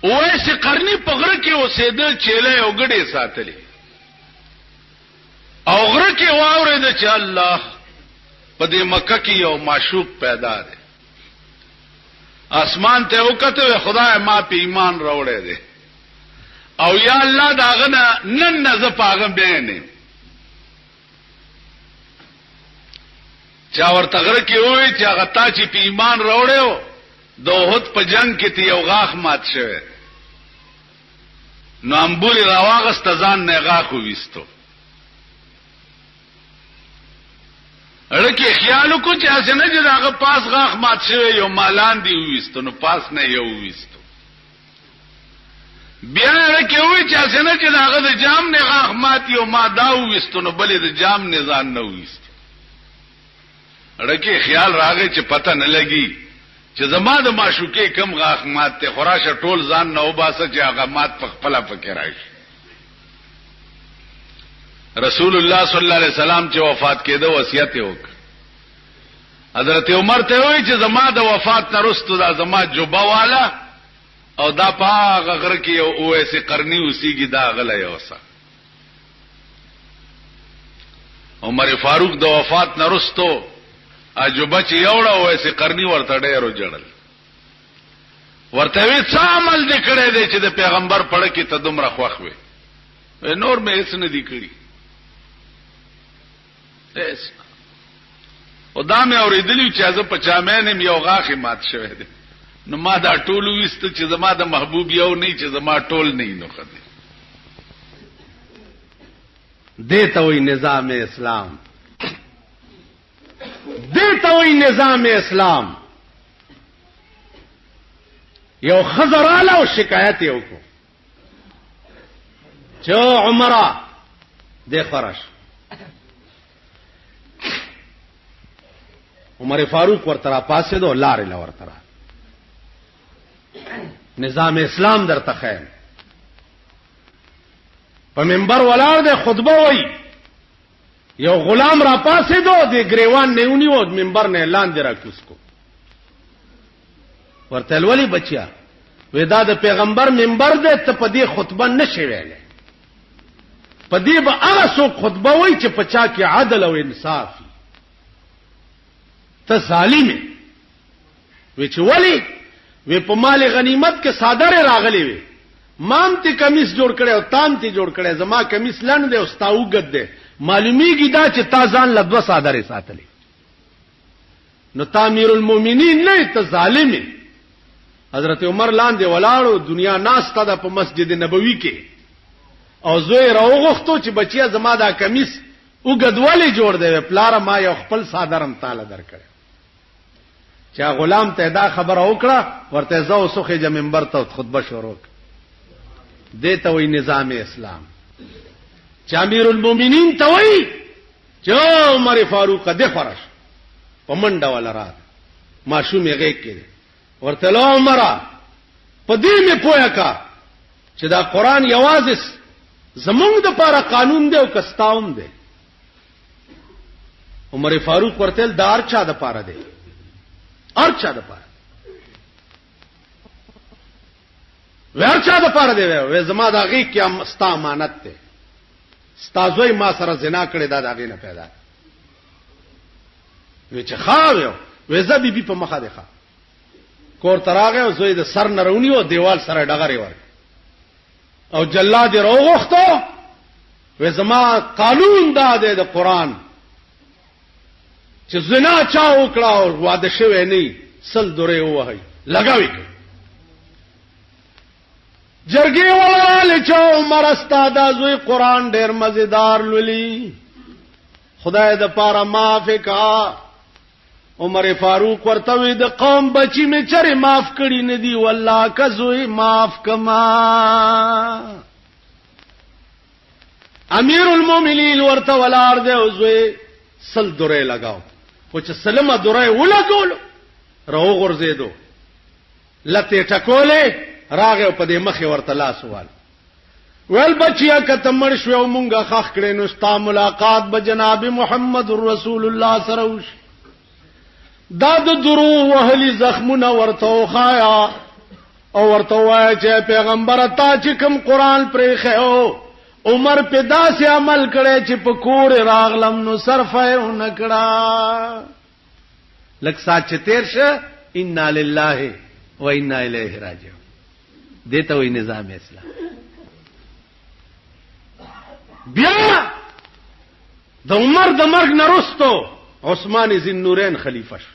اویس قرنی په غره کې اوسېده چيله او ګډې ساتلې او غره کې واورېد چې الله په دې مکه کې یو معشوق پیدا دی اسمان ته وکړه خدای ما په ایمان راوړې دی او یا الله داغه نن نه پاغم بینه چا ورته غره کې وای چې هغه تا چې په ایمان راوړیو د احد په جنگ کې ته یو غاښ مات شوه نو امبولي راواغست ځان نه غاښ وېستو لکه خیال کو چې اسنه چې هغه پاس غاښ مات شوه یو مالان دی وېستو نو پاس نه یو وېستو بیا لکه وای چې اسنه چې هغه د جام نه غاښ مات یو ما دا وېستو نو بلې د جام نه ځان نه وېستو لکه خیال راغی چې پته نه لګي چې زما د معشوقې کم غاښ مات ته خراشه ټول ځان نه وباسه چې هغه مات په خپل پکې راشي رسول الله صلی الله علیه وسلم چې وفات کېده وصیت وکړ حضرت عمر ته وایي چې زما د وفات نه وروسته دا زما جوبه والا او دا پاغه غره کې اویس قرنی اوسېږي دا غله یوسه عمر فاروق د وفات نه وروسته اجوبه چې یوړه اویس قرنی ورته ډېرو جړل ورته وی څه عمل دې کړی دی چې د پیغمبر پړه کې ته دومره خوښ وې نور مې هیڅ نه دی کړی ایس او دا مې اورېدلی چې زه په چامین یو غاښ مات شوی دی نو ما دا ټول وست چې زما د محبوب یو نه چې زما ټول نه نو خدای دیتا وی نظام اسلام دیتا وی نظام اسلام یو خزراله او شکایت یو کو چې عمره د خرش عمر فاروق ورته پاسه دو لارې لور تر نظام اسلام درته خیر په منبر ولاړ د خطبه وای یو غلام را پاسه دو د گریوان نیونی و منبر نه اعلان درا کوس کو ورته ولی بچیا ودا د پیغمبر منبر دې ته په دې خطبه نشي ویلې په دې به هغه څوک خطبه وای چې پچا کې عدل او انصاف ته ظالم وي چې ولی وی په مال غنیمت کې صادره راغلی وي مام ته کمیس جوړ کړي او تام ته جوړ کړي زما کمیس لند دی او ستاوګد دی معلومیږي دا چې تا ځان لدو صادره ساتلې نو تعمیر المؤمنین نه ته ظالم حضرت عمر لاندې ولاړو دنیا ناس ته په مسجد نبوي کې او زوی راوغختو چې بچیا زما دا کمیس وګدواله جوړ دی پلار ما یو خپل صادرم تعالی درکړ چا غلام ته دا خبره وکړه ورته زو سوخه ج منبر ته خطبه شروع دیته وی نظام اسلام چا امیر المؤمنین ته وی چې عمر فاروق د فرش پمنډه ولا رات ماشومې غېږ کې ورته لو عمر په دې مې پوهه کا چې دا قران یوازې زمونږ د لپاره قانون دی او کستاوم دی عمر فاروق ورته دار چا د لپاره دی ارچا د پاره ورچا د پاره دی وې زما د غي کې ستا امانت ته ستازوی ما سره زنا کړی دا دغه نه پیدا وې چې خاویو وې زبې بي په مخه ده کور تراغه او زوی د سر نرونی او دیوال سره ډغری ور او جلاد روغختو وې زما قانون دا دی د قران چې زنا چا وکړه او واده شوی نه سل دوره وهي لگاوي جرګي ولاله چې عمر استاد زوی قران ډېر مزیدار لولي خدای د پاره معاف کا عمر فاروق ورته وی د قوم بچی می چرې معاف کړي نه دی والله کزوی معاف کما امیر المؤمنین ورته ولار دی او زوی سل دوره لگاو خو چې سلمه دوره ولګول راو غرزیدو لته ټکولې راغه په دې مخې ورته لاس وال ول بچیا کته مړ شو مونږه خاخ کړي نو ستا ملاقات به جناب محمد رسول الله سره وش دا د درو وهلي زخمونه ورته خایا او ورته وای چې پیغمبر تا چې کوم قران پرې خو عمر په داسې عمل کړي چې په کور راغلم نو صرفه ونکړه لک سات تیر شه ان لله و انا الیه راجعون دته وی نظام اسلام بیا د عمر د مرګ نرستو عثمان ذی النورین خلیفہ شو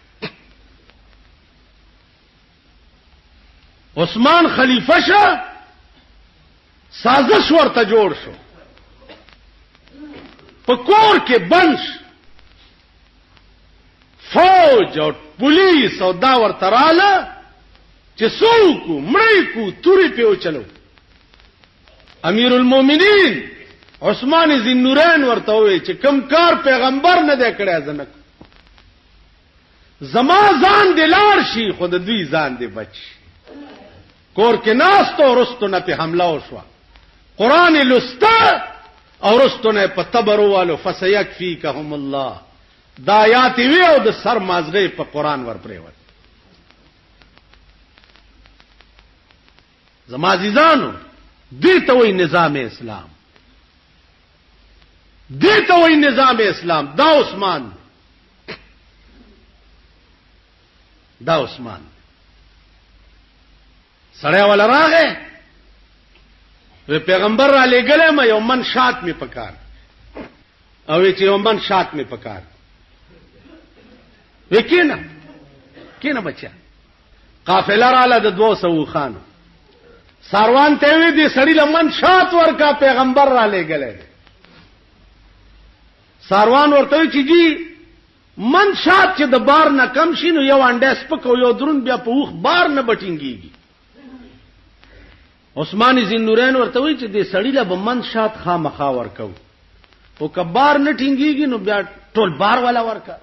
عثمان خلیفہ شو سازش ورته جوړ شو په کور کې بنش فوج او پولیس او دا ورته رااله چې څوک مړی کو توري په چلو امیر المؤمنین عثمان ذی النورین ورته وی چې کم کار پیغمبر نه دی کړی ځنک زما ځان دلار شي خود دوی ځان دی بچ کور کې ناستو رستو نه په حمله وشو قران لستا او رستو نه په تبرو فسيكفيكهم الله دا آیات وی او د سر مازغه په قران ور پرې و زما عزیزانو دې ته وی نظام اسلام دې ته وی نظام اسلام دا عثمان سړی ولا راغې و پیغمبر را لګلې ما یو من شات می پکار او چې یو من شات می پکار وکینا کینا بچا قافله رااله د 200 خان ساروان ته وی دي سړی لمن شات ورکا پیغمبر را لګلې ساروان ورته چې جی من شات چې د بار نه کم شینو یو انډه سپکو یو درون بیا په وخ بار نه بټینګيږي عثمان ذی النورین ورته وی چې دې سړی له بمن شات خامخا ورکو او کبار نه ټینګيږي نو بیا ټول بار والا ورکا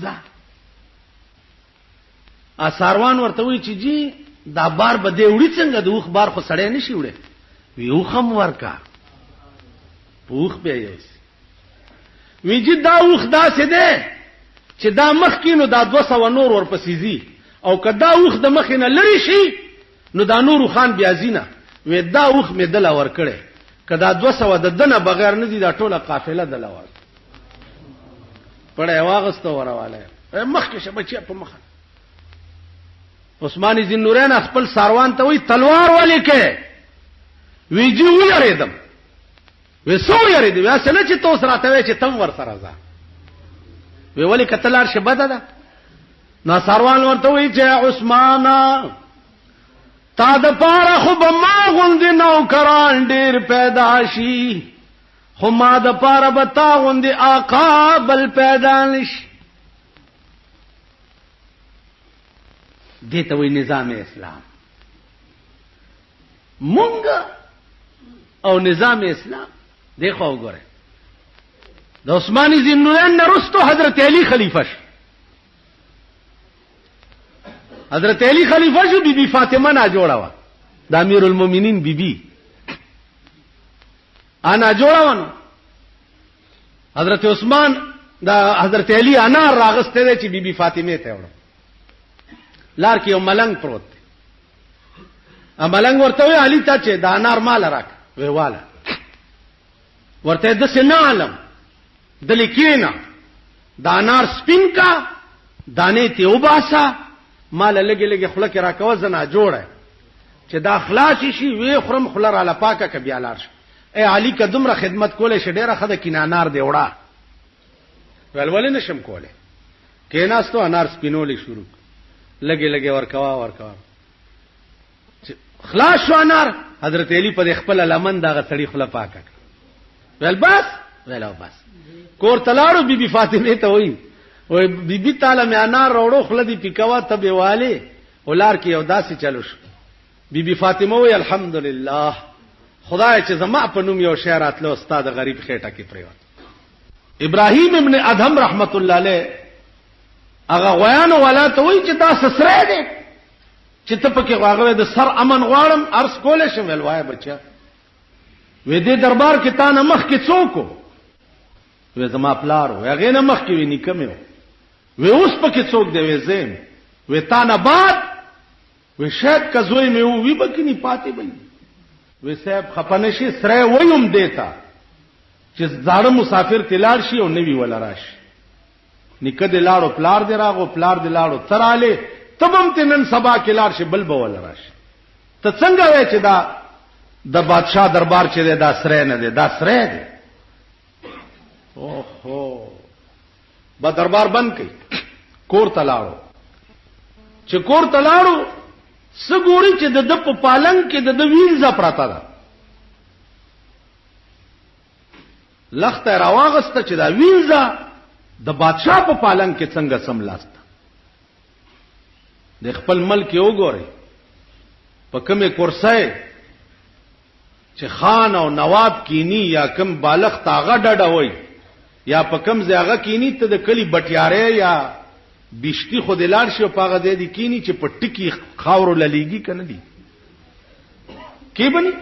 ځه ساروان ورته وی چې جی دا بار به دې وړي څنګه د وخ بار خو سړی نشي وړي وی وخم ورکا وخ به یې ویجی دا وخ دا څه ده چې دا مخ کینو دا 200 نور ورپسې زی او کدا وخ د مخ نه لری شي نو دا نور خان بیا زینا وې دا وخ می دلا ور کړي کدا 200 د دنه بغیر نه دي دا ټوله قافله دلا ور پړې واغستو ورواله مخ کې شبچې په مخ عثمان ذی النورین خپل ساروان ته وی تلوار ولیکه ویجی ویریدم وسو یری دی واسنه چې توس راته وی چې تم ور سره ځه وی ولی کتلار شبده ده نو ساروان ورته وی چې عثمان تا د پاره خو به ما غوندې نوکران ډیر پیدا شي خو ما د پاره به تا غوندې آقا بل پیدا نشي دته وی نظام اسلام مونږ او نظام اسلام دیکھو وګوره د عثمان ذی النورین نرستو حضرت علی خلیفہ شو حضرت علی خلیفہ شو بی بی فاطمه نا جوړا و د امیر المؤمنین بی بی انا جوړا ونه حضرت عثمان دا حضرت علی انار راغسته چې بی بی فاطمه ته وړو لار کې یو ملنګ پروت ا ملنګ ورته وی علی ته چې دا انار مال راک وی والا ورته د سنالم د لیکینا دا انار سپین کا دانه ته وباسا مال لګي لګي خله کې راکوه زنا جوړه چې دا اخلاص شي وی خرم خلر علی پاکه ک بیا لار شي اے علی کا دمره خدمت کوله شډیره خده کینا انار دی وړه ولول نشم کوله کیناستو انار سپینولې شروع لګي لګي ورکوا خلاص شو انار حضرت علی په خپل لمن دا غړي خله پاکه ول بس ولو بس کور تلاړو بی بی فاطمه ته وای وای بی بی تعالی مې انار وروړو خله دی پکوا ته بیواله ولار کې یو داسې چلو شو بی بی فاطمه وای الحمدلله خدای چې زما په نوم یو شعر اتلو استاد غریب خېټه کې پریوت ابراهیم ابن ادهم رحمت الله علیه هغه غویان ولا ته وای چې دا سسره دی چې ته پکې واغله د سر امن غواړم ارس کولې شم ول وای بچا وې دې دربار کې تا نه مخ کې څوک وې زما پلار وې هغه نه مخ کې وې نکمه وې اوس پکې څوک دی وې زم وې تا نه بعد وی شاید کزوی مې وی بکنی پاتې بنی وی صاحب خپنشي سره ویم دیتا چې زاړه مسافر تلار شي او نوی ولا راشي نکه د لاړو پلار دی راغو پلار دی لاړو تراله تبم تنن سبا کې لار شي بل به ولا راشي ته څنګه وای چې دا د بادشاہ دربار چې دا سره نه دی دا سره دی اوهو با دربار بند کړي کور تلاړو چې کور تلاړو سګوري چې د په پالنګ کې د وینځه پراته ده لخته راواغسته چې دا وینځه د بادشاہ په پالنګ کې څنګه سملاسته د خپل ملک یو ګوري په کومه کرسۍ چې خان او نواب کینی یا کم بالغ تاغه ډډه وای یا په کم ځای کینی ته د کلی بټیاره یا بشتی خود لار شي او پاغه دې کینی چې په ټکی خاورو للیږي کنه دي کی بني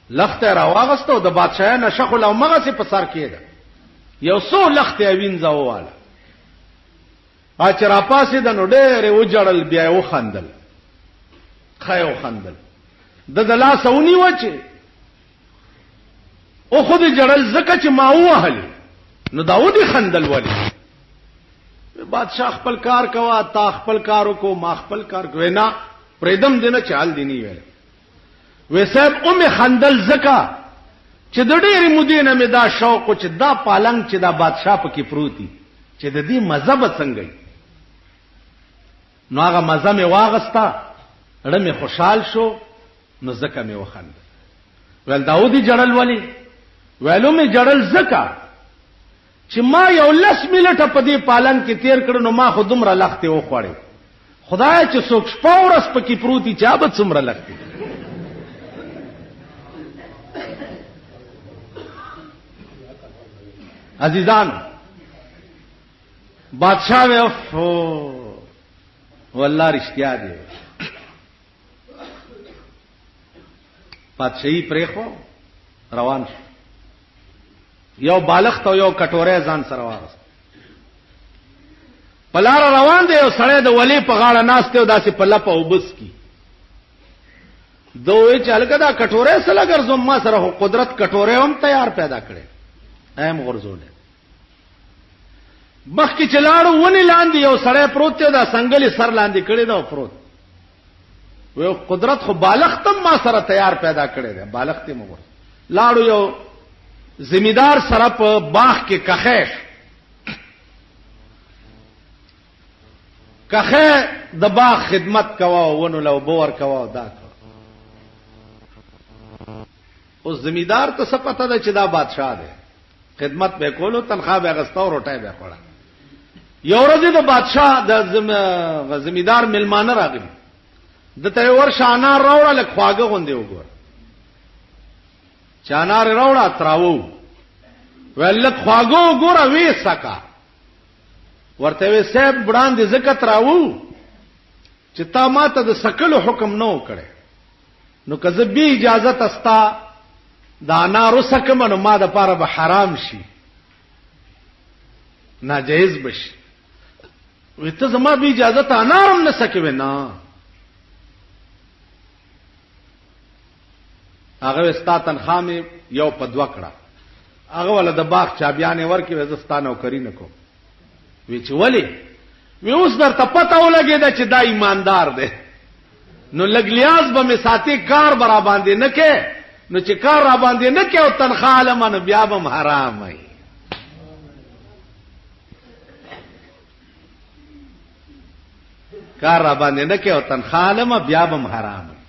لخته راواغستو د بادشاہ نشخ له مغه سي په سر کېده یو څو لخته وینځه واله اچ را پاسې د نو ډېر و جړل بیا و خندل خایو خندل د دلا سونی وچه او خود جړل زکه چې ما وهل نو داودی خندل ولی بادشاہ خپل کار کوا تا خپل کارو کو ما خپل کار کو نه پردم دینه چال دینی ویل وې صاحب خندل زکه چې د ډېرې مودینه مې دا شوق چې دا پالنګ چې دا بادشاہ پکې پروتي چې د دې مذهب څنګه نو هغه مزه مې واغستا رمه خوشحال شو نو زکه مې وخند ول داودی جړل ولی ویلو مې جړل زکه چې ما یو لس ملټه په دې پالن کې تیر کړو نو ما خو دومره لخته و خوړې خدای چې څوک شپورس پکې پروتي چا به څومره لخته عزیزان بادشاہ وی والله رښتیا دی پادشاہي پرېخو روان شو یو بالغ ته یو کټوره ځان سره واغست پلار روان دی یو سړی د ولی په غاړه ناشته او داسې په لپه وبس کی دوی چې هلکه دا کټوره سره ګرځم ما سره قدرت کټوره هم تیار پیدا کړي ایم غرزول مخکې چلاړو ونی لاندې یو سړی پروت دی دا څنګه سر لاندې کړي دا پروت و قدرت خو بالغ تم ما سره تیار پیدا کړي دی بالغ ته مور لاړو یو زمیدار سره په باغ کې کخه د باغ خدمت کوا ونو لو بور کوا دا او زمیدار ته څه پته ده چې دا بادشاہ دی خدمت به کولو تنخواه به غستا او روټای به خوړه یو ورځ د بادشاہ د زمیدار ملمانه راغلی د ته ورشه انار راوړل لک خواګه غوندې وګور چانار راوړه تراو ولک خواګه وګوره وې سکا ورته وې صاحب وړاندې زکه تراو چې تا ماته د سکلو حکم نو کړي نو کزه به اجازه تستا دا انار سکم نو ما د پاره به حرام شي ناجیز بشي وته زما به اجازه ته انارم نه سکوي نه هغه ستا تنخواه یو په دوه کړه هغه ول د باغ چابيانې ورکې وزستانو کوي نه کو وی چې ولی وی اوس درته پته ولګی چې دا ایماندار دی نو لګلیاز به می ساتي کار برا باندې نه کې نو چې کار را باندې نه کې او تنخواه لمن بیا به حرام وي کار را باندې نه کې او تنخواه لمن بیا به حرام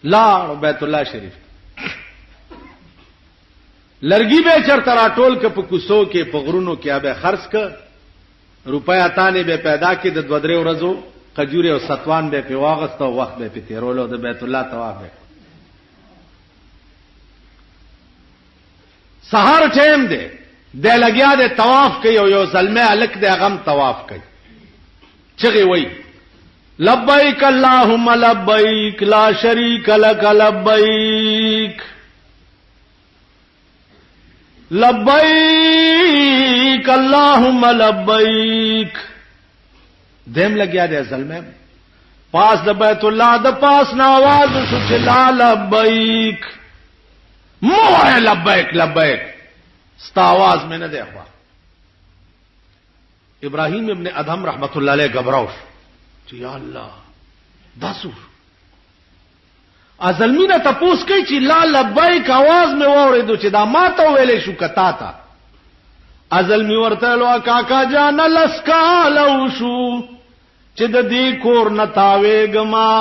لا بیت الله شریف لرګي به چرته راټول ک په کوسو کې په غرونو کې به خرڅ ک روپیا تانه به پیدا کې د 2-3 ورځو قجوري او ستوان به په واغسته وخت به په تیرولو د بیت الله طواف سحر ټیم دی د لګیا د طواف کوي او یو زلمه الک د غم طواف کوي چغي وای لبیک اللهم لبیک لا شریک لک لبیک لبیک اللہم لبیک. دیم لگیا دے اصل میں پاس د بیت اللہ د پاس نا آواز شو چې لا لبیک مو ہے لبیک لبیک ستا آواز میں نہ دے خوا. ابراہیم ابن ادهم رحمت اللہ علیہ گھبراو چې یا الله داسو ازلمی نه تپوس کوي چې لا لبیک आवाज مې واورېدو چې دا ماته ویلې شو کتا تا. ازلمی ورته لو کاکا جان لسکالو شو چې د دې کور نه تاوېګما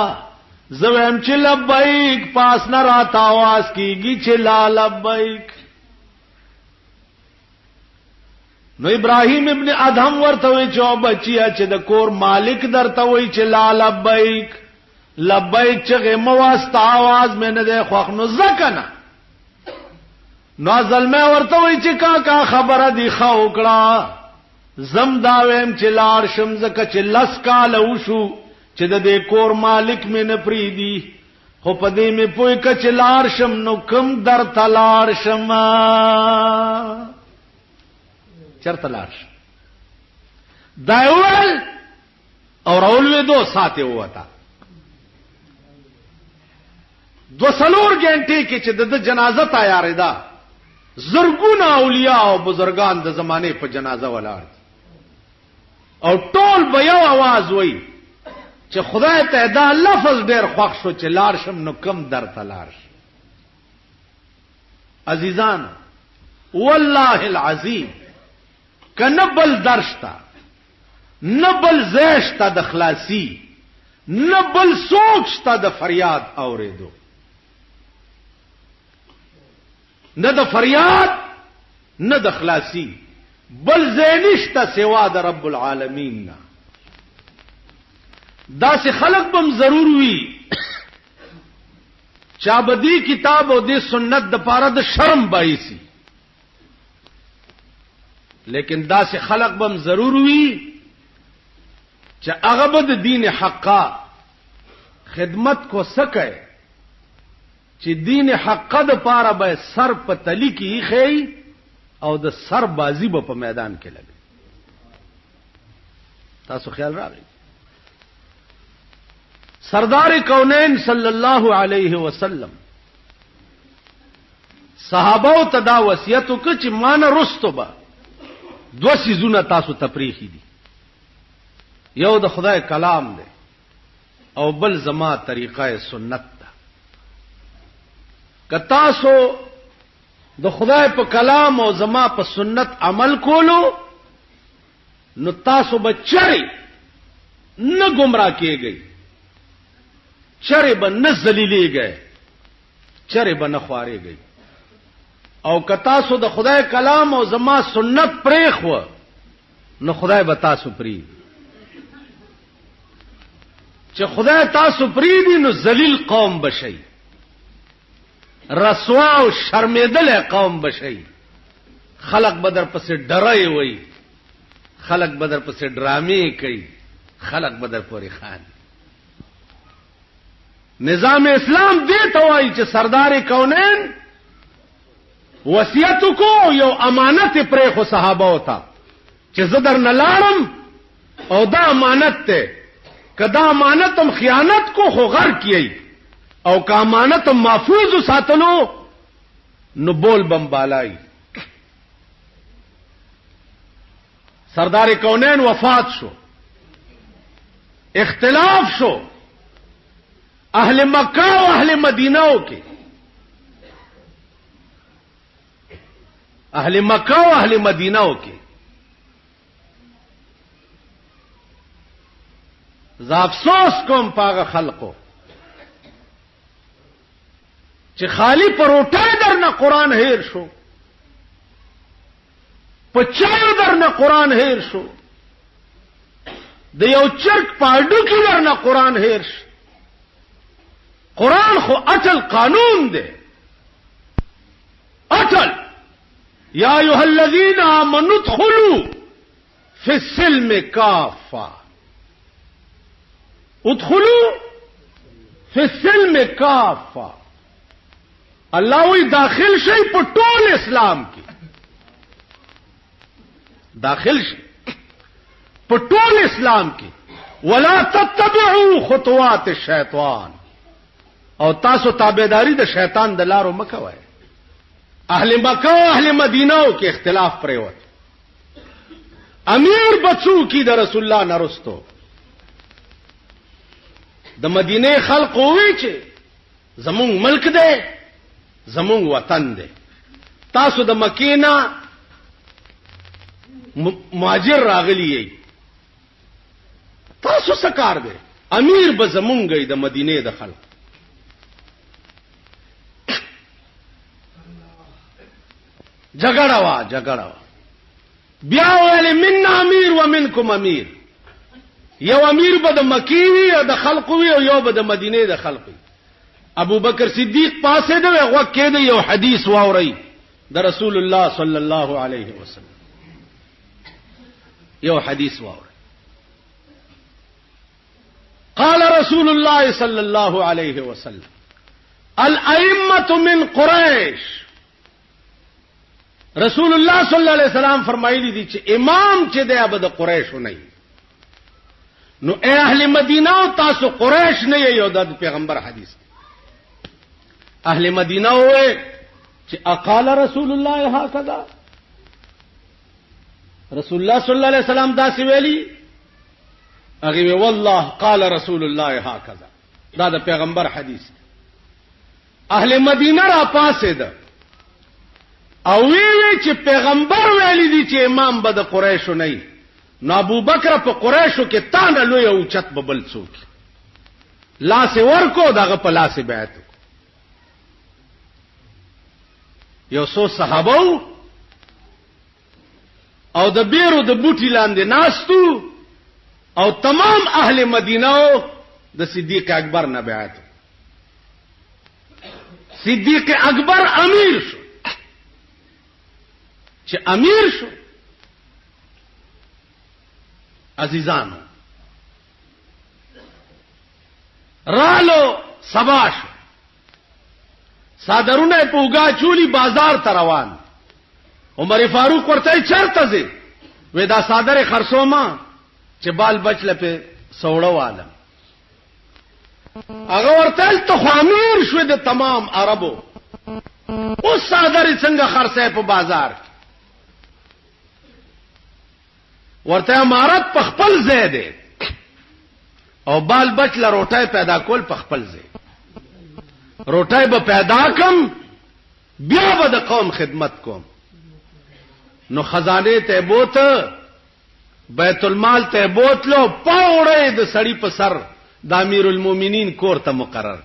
زویم چې لبیک پاس نه راته आवाज کیږي چې لا لبیک. نو ابراہیم ابن ادهم ورته وی چې بچیا چې د کور مالک درته وی چې لا لبیک لبیک چې مواستا आवाज مې نه ده خوښ نو زکنا. نو ظلمه ورته وی چې کاکا خبره دی خو کړه زم داویم چې لار شم زکه چې لس کال وشو چې د دې کور مالک مې نه پریدي خو په دې مې پوي ک چې لار شم نو کم در تلار شم چرته لار شم دایول او راول وې دو ساته وتا 2 غنټې کې چې د جنازه تیارې ده زرګونه اولیاء او بزرگان د زمانه په جنازه ولاړ او ټول به یو आवाज وای چې خدای ته دا لفظ ډیر خوښ شو چې لار شم نو کم در تلار شم. عزیزان والله العظیم کنبل درشتا نبل زیشتا د خلاصی نبل سوچتا د فریاد اوریدو نه د فریاد نه د خلاصی بل زینشتا سوا د رب العالمین نا. دا سے خلق بم ضرور وی چابدی کتاب او د سنت د پاره د شرم بایسی لیکن دا سے خلق بم ضرور وی چې هغه د دین حقا خدمت کو سکے چې دین حقا د پاره به سر په تلی کې خی او د سر بازی به په میدان کې لګي. تاسو خیال راغی سردار کونین صلی الله علیه وسلم صحابه ته دا وصیت وکړ چې مان رستو به 2 سيزونه تاسو تفریحي دي یو د خدای کلام دی او بل زما طریقه سنت ده. که تاسو د خدای په کلام او زما په سنت عمل کولو نو تاسو به چری نه گمراه کیږئ چری به نه ذلیلېږئ چری به نه خوارېږئ. او که تاسو د خدای کلام او زما سنت پرېخو نو خدای به تاسو پری چې خدای تاسو پری دي نو ذلیل قوم بشئ رسوا او شرمېدل قوم بشئ. خلق بدر پسې ډرای وای خلق بدر پسې ډرامې کوي خلق بدر پورې خان. نظام اسلام دې ته وایي چې سردار کونین وصیت کو یو امانت پرې خو صحابه وتا چې زدر نلارم او دا امانت ته کدا امانتم خیانت کو خو غر کیي او کا امانتم محفوظ ساتلو نو بول بمبالای. سردار کونین وفات شو اختلاف شو اهل مکہ و اهل مدینہ کے اهل مکہ و اهل مدینہ کے ز افسوس کوم پاغه خلقو چې خالی پروټه درنه قران هیر شو په چایو درنه قران هیر شو د یو چرک پاډو کې درنه قران هیر شو. قرآن خو اٹل قانون دے اٹل یا ایھا الذین آمنوا ادخلوا فی السلم کافہ ادخلوا فی السلم کافہ اللہ وی داخل شئی په ټول اسلام کې داخل شي په ټول اسلام کې ولا تتبعوا خطوات الشیطان او تاسو تابعداري د شیطان د لارو مکوئ. اهل مکه او اهل مدینه کې اختلاف پریوت. امیر بچو کی د رسول الله نرستو د مدینه خلق وی چې زمون ملک دی زمون وطن دی تاسو د مکینا مهاجر راغلی یې تاسو سکار دی امیر به زمونږی د مدینه د خلق جګړه وا بیا ویل من امیر و منکم امیر یو امیر به د مکی وی او د خلق وی او یو به د مدینه د خلق وی. ابو بکر صدیق پاسه دی هغه کې دی یو حدیث واوري د رسول الله صلی الله علیه وسلم یو حدیث واوري قال رسول الله صلی الله علیه وسلم الائمه من قریش. رسول الله صلی الله علیه وسلم فرمایلی دي چې امام چې دی هغه د قریش نه نو اهل مدینه او تاسو قریش نه یو د پیغمبر حدیث. اهل مدینه وې چې اقال رسول الله هكذا رسول الله صلی الله علیه وسلم دا سی ویلی هغه والله قال رسول الله هكذا دا د پیغمبر حدیث. اهل مدینه را پاسې ده او وی چې پیغمبر ویلی دي چې امام به د قریشو نه نو ابو بکر په قریشو کې تانه لوی او چت ببل څوک لاس ورکو دغه په لاس بیعت یو څو صحابه او د بیرو د بوټی لاندې ناستو او تمام اهل مدینه د صدیق اکبر نه بیعت. صدیق اکبر امیر شو چې امیر شو عزیزانو رالو سبا شو صادرونه پوغا چولی بازار ته روان. عمر فاروق ورته چرته زی وې دا صادره خرصوما چې بال بچله په سوړه واله هغه ورته ته خامیر شو د تمام عربو اوس صادره څنګه خرڅه په بازار ورته امارت په خپل ځای دی او بال بچله روټای پیدا کول په خپل ځای روټای به پیدا کم بیا به د قوم خدمت کوم. نو خزانه ته بوت بیت المال ته بوتلو پاوړې د سړی په سر د امیر المؤمنین کور ته مقرر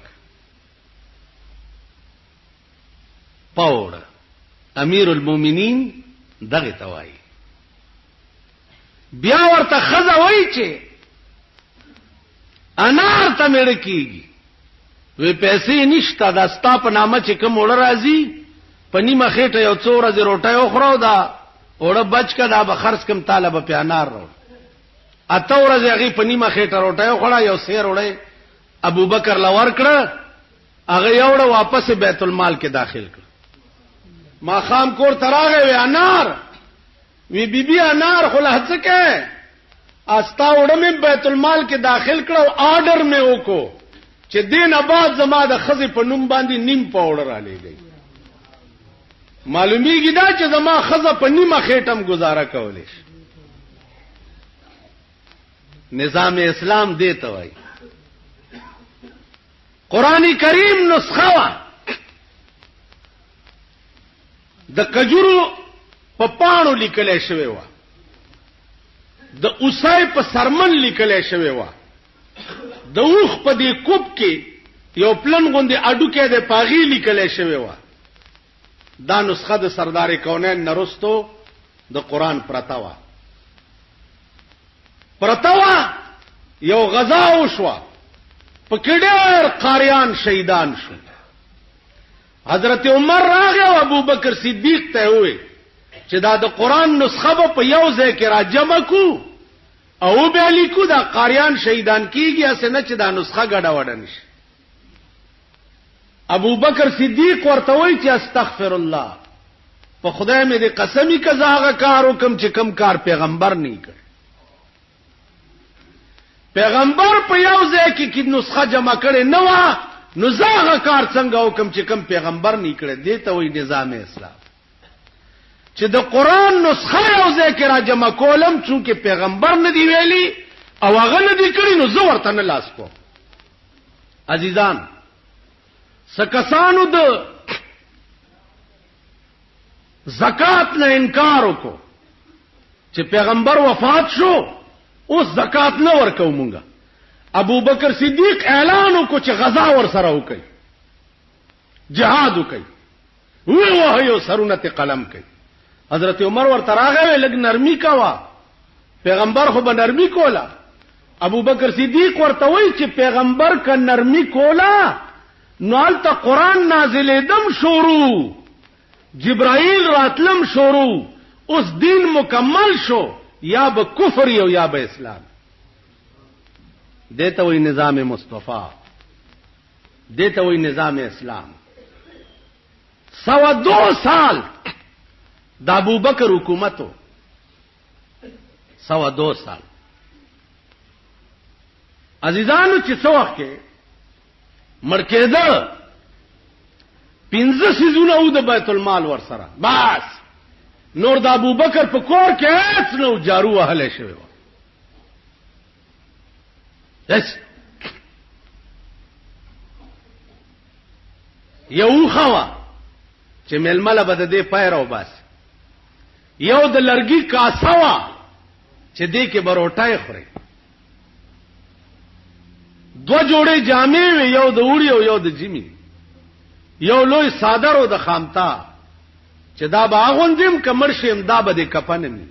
پاوړ امیر المؤمنین دغه توای بیا ورته خزه وای چې انار ته مړ کیږي وی پیسې نشته دا ستا په نامه چې کوم وړ راځي په نیمه خېټه یو څو ورځې روټۍ وخورو دا وړ بچ کدا به خرڅ کم طالب په انار رو اته ورځې هغه په نیمه خېټه روټۍ وخوړه یو سیر وړې ابو بکر لور کړ هغه یو وړ واپس بیت المال کې داخل کړ. ما خام کور تراغه وی انار وی بیبي انار خو له څه استا وړ مې بیت المال کې داخل کړو آرډر مې وکړو چې دین آباد زما د خزې په نوم باندې نیم پاوډر را لېږي معلومیږي دا چې زما خزه په نیمه خېټم گزاره کولې. نظام اسلام دې ته وایي قرآن کریم نسخه وا د کجورو په پاڼو لیکل شوی و د اوسای په سرمن لیکل شوی و د اوخ په دې کوب کې یو پلن غوندي اډو کې د پاغي لیکل شوی و. دا نسخه د سردار کونین نرستو د قرآن پرتاوا یو غزا وشوا په کې ډېر قاریان شهیدان شو. حضرت عمر راغی او ابو بکر صدیق ته وې چې دا د قرآن نسخه په یو ځای کې را جمع کو او به لیکو دا قاریان شهیدان کیږي اسنه چې دا نسخه ګډه وډه نشي. ابو بکر صدیق ورته وایي چې استغفر الله په خدای مې دې قسمی کزاغه کار وکم چې کم کار پیغمبر نه کړ. پیغمبر په یو ځای کې نسخه جمع کړي نه و، نو زاغه کار څنګه وکم چې کم پیغمبر نه کړي. دې ته وایي نظام اسلام، چې د قران نسخه یو ځای کې را جمع کولم، چونکه پیغمبر نه دی ویلي او هغه نه دی کړی، نو زه ورته نه لاس کوم. عزیزان، سکسانو د زکات نه انکار وکړو چې پیغمبر وفات شو، اوس زکات نه ورکو مونږه. ابو بکر صدیق اعلان وکړو چې غزا ور سره وکړي، جهاد وکړي، وایو سرونه ته قلم کوي. حضرت عمر ورته راغی، لګ نرمي کوا، پیغمبر خو به نرمي کولا. ابو بکر صدیق ورته وایي چې پیغمبر که نرمي کولا نو البته قران نازلېدم شروع، جبرائیل راتلم شروع، اوس دین مکمل شو، یا به کفر یو یا به اسلام. دیتا وی نظام مصطفی، دیتا وی نظام اسلام. 102 سال د ابو بکر حکومتو، 102 سال. عزیزانو چې څو وخت کې مړ کېده، 15 سيزونه و د بیت المال ور سره، بس نور د ابو بکر په کور کې هیڅ نو جارو وهله شوی و. یو خوا چې ململه بده دې پیرو بس، یو د لرګي کاسه وا چې دې کې بروټای خوري، 2 جوړې جامې وي، یو د وړي او یو د جمی، یو لوی صادر او د خامتا چې دا باغوندیم کمر شیم دا به د کفنمی.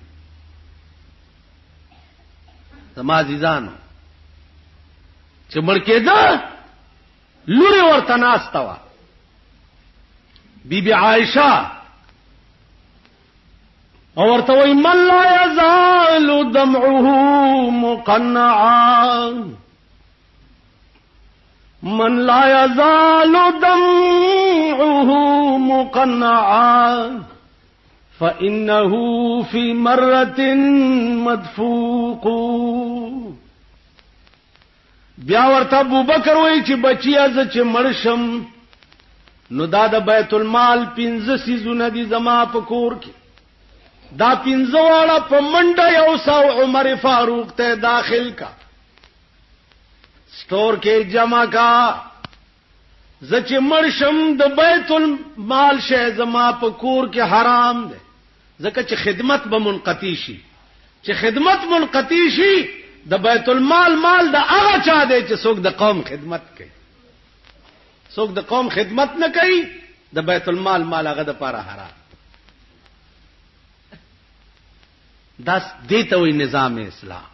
زما عزیزانو چې مړ کېده، لوري ورته ناسته وه، بیبي عائشه، او ورته وایي من لا یزال دمعه مقنعا، من لا يزال دمعه مقنعا فإنه في مرة مدفوق. بیا ورته ابو بکر وایي چې بچیا ز چې مرشم نو دا د بیت المال 15 سيزونه دي زما په کور کې، دا 15 واړه په منډه یو سو عمر فاروق ته داخل کا، سٹور کې جمع کا، زچ مرشم د بیت المال شه زما په کور کې حرام ده، ځکه چې خدمت به منقطی شي، چې خدمت منقطی شي د بیت المال مال د هغه چا دی چې څوک د قوم خدمت کوي، څوک د قوم خدمت نه کوي، د بیت المال مال هغه د پاره حرام. داس دیته وی نظام اسلام.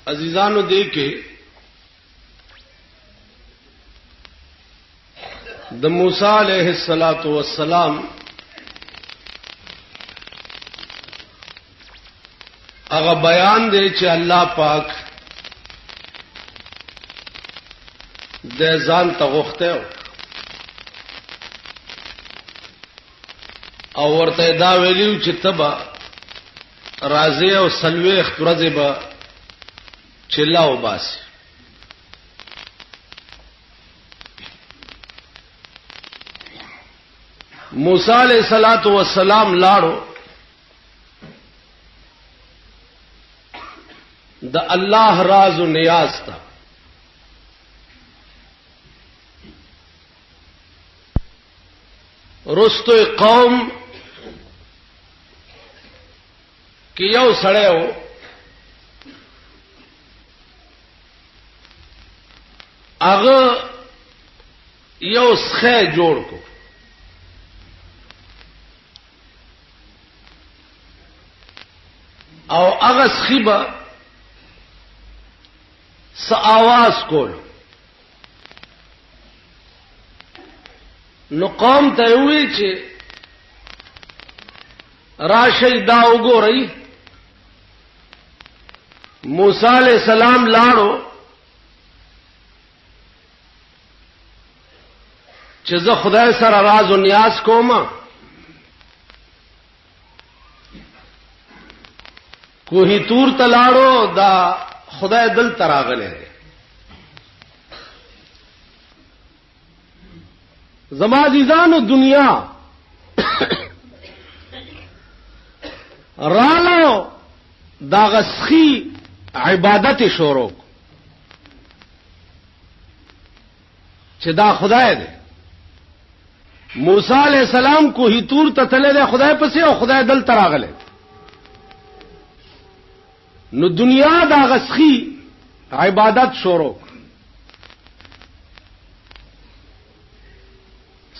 عزیزانو دې کې د موسی علیہ الصلوۃ والسلام هغه بیان دی چې الله پاک د ځان ته غوښته او ورته دا ویلو چې تبا راځي او سلويخ ورځې به چلاو باسي. موسی علیہ الصلوۃ والسلام لاړو د الله راز و نیاز تا، رستو قوم کې یو سړی و، هغه یو څخه جوړ کو، او هغه څخه س आवाज کول، نو قوم ته وی چې راشي دا وګورئ. موسی علیہ السلام لاړو چې زه خدای سره راز او نیاز کوم کوهی تور تلاړو دا خدای دل تراغله زما عزیزانو دنیا رالو دا غسخی عبادت شروع چې دا خدای دی موسی علیہ السلام کوهی تور ته تله دی خدای پسې او خدای دل تراغله نو دنیا دا غسخی عبادت شروع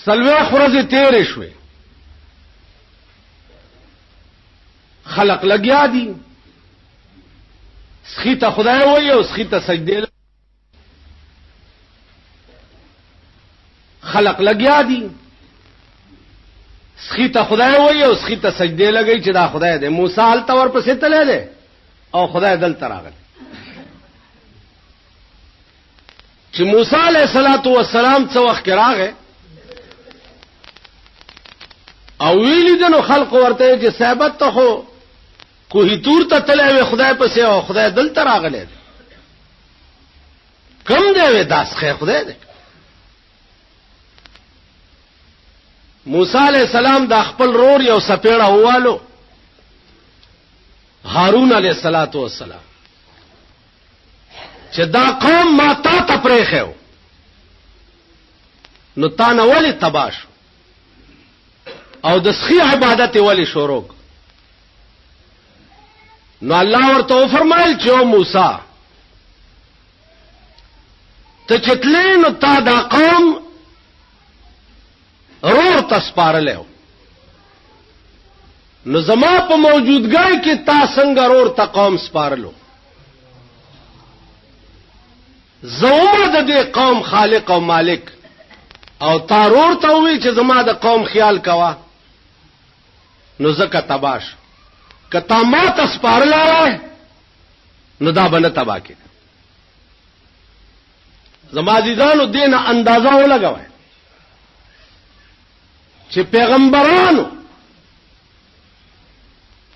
سلوه خورز تیر شوه خلق لگیا دی سخی ته خدای وایي او سخی ته سجده خلق لگیا دی سخی ته خدای وایي او سخی ته سجده لګی چې دا خدای دی موسی ال تور پسې تله دی او خدای دل تراغل چې موسی علیہ الصلوۃ والسلام څو وخت راغی او ویلی دنو خلق ورته چې ثابت ته خو کوهی تور ته تله خدای پسې او خدای دل تراغله کم دی داس خدای دی موسی علیہ السلام د خپل رور یو سپېړه هوالو هارون علیہ الصلوۃ والسلام چې دا قوم ما تا ته پرېخو نو تا نه ولی تباش او د سخی عبادت ولی شروع نو الله ورته فرمایل چې او موسی ته چتلې نو تا دا قوم رور تسپارلو نو زما په موجودګۍ کې تا څنګه رور ته قوم سپارلو زوما د دې قوم خالق او مالک او تارور ته وی چې زما د قوم خیال کوا نو زکه تباش کتا ما تسپارلا نو دا بنه تبا کې زما عزیزانو دینه اندازه ولګوي چې پیغمبرانو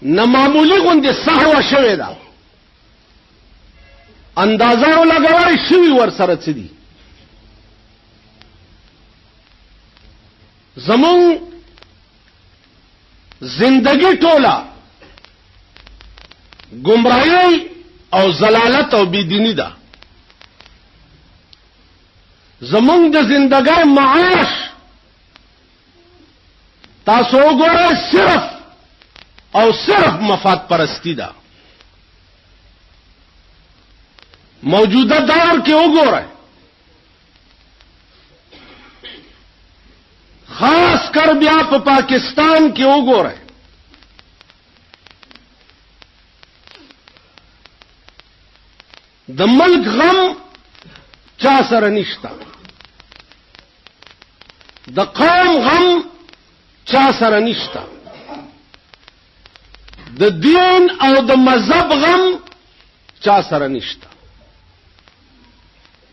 نه معمولی غوندې سهو شوی دا اندازه ولګوي شوی ور سره څه دي زمون زندگی ټوله گمراهی او زلالت او بيدینی ده زمون د زندګۍ معاش تاسو وګورئ صرف او صرف مفاد پرستی ده موجوده دور کې وګورئ خاص کر بیا په پاکستان کې وګورئ د ملک غم چا سره نشتا د قوم غم چا سره نشتا د دین او د مذهب غم چا سره نشتا